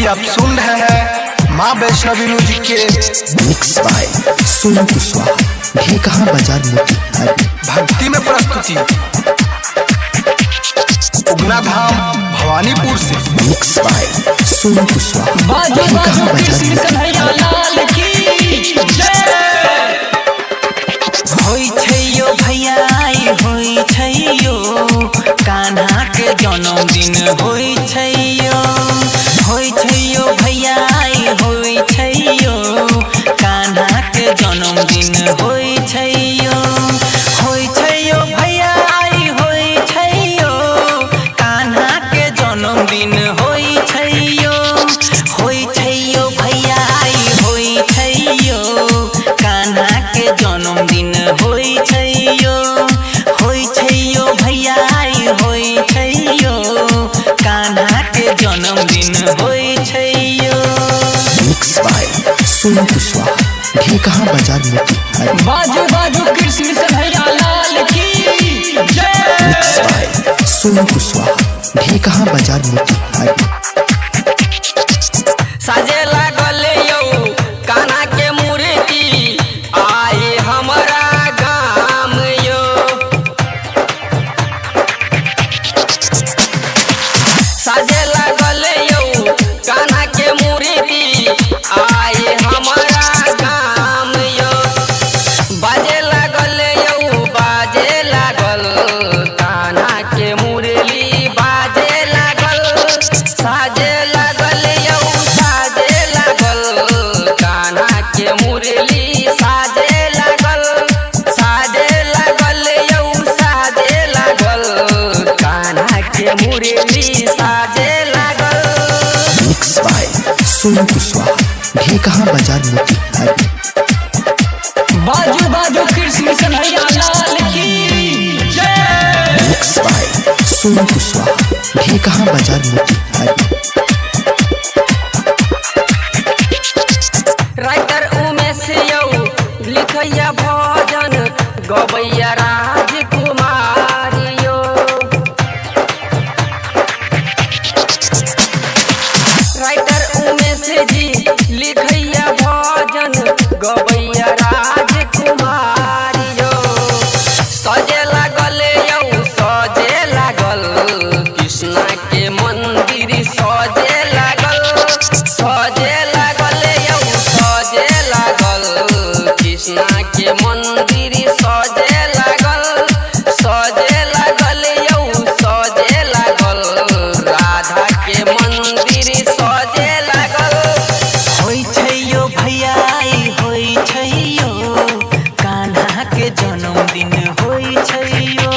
आप सुन रहे हैं माँ वैष्णवी म्यूजिक के मिक्स बाय सोनू कुशवाहा ये कहाँ बाजार मोतिहारी। भक्ति में प्रस्तुति उगना धाम भवानीपुर से। मिक्स बाय सोनू कुशवाहा ये कहाँ बाजार मोतिहारी। होई छैयो भैया होई छैयो कान्हा के जन्मदिन होई छैयो भैया होई छैयो कान्हा के जन्मदिन होई छैयो भैया होई छैयो कान्हा के जन्मदिन होई छैयो भैया होई छैयो कान्हा के जन्मदिन होई छैयो भैया होई छैयो कान्हा के जन्मदिन होई छैयो। मिक्स बाय सोनू कुशवाहा ये कहाँ बाजार मोतिहारी। बाजू बाजू कृष्ण कन्हैया लाल की जय। मिक्स बाय सोनू कुशवाहा ये कहाँ बाजार मोतिहारी। साजे लागल यौ कान्हा के मूर्ति आए हमारा गाम यो। साजे लागल यौ कान्हा के मूर्ति आए हमारा गाम यो। बाजे लागल यौ बाजे लागल कान्हा के मुरली बाजे लागल। साजे लागल यौ साजे लागल कान्हा के मुरली साजे लागल यौ साजे लागल कान्हा के मुरली साजे लागल। मिक्स बाय सोनू कुशवाहा ये कहाँ बाजार मोतिहारी। बाजू बाजू कृष्ण कन्हैया लाल की जय। मिक्स बाय सोनू कुशवाहा ये कहाँ बाजार मोतिहारी। राइटर उमेश यौ लिखैया भजन गबैया राजकुमार यो। राइटर उमेश जी लिखैया भजन गबैया राजकुमार यो। सजे लागल यौ सजे लागल कृष्णा के मंदिर सजे लागल यौ सजे लागल कृष्णा के मंदिर सजे लागल यौ सजे लागल राधा के मंदिर सजे लागल। होई छैयो भैया होई छैयो कान्हा के जन्मदिन होई छैयो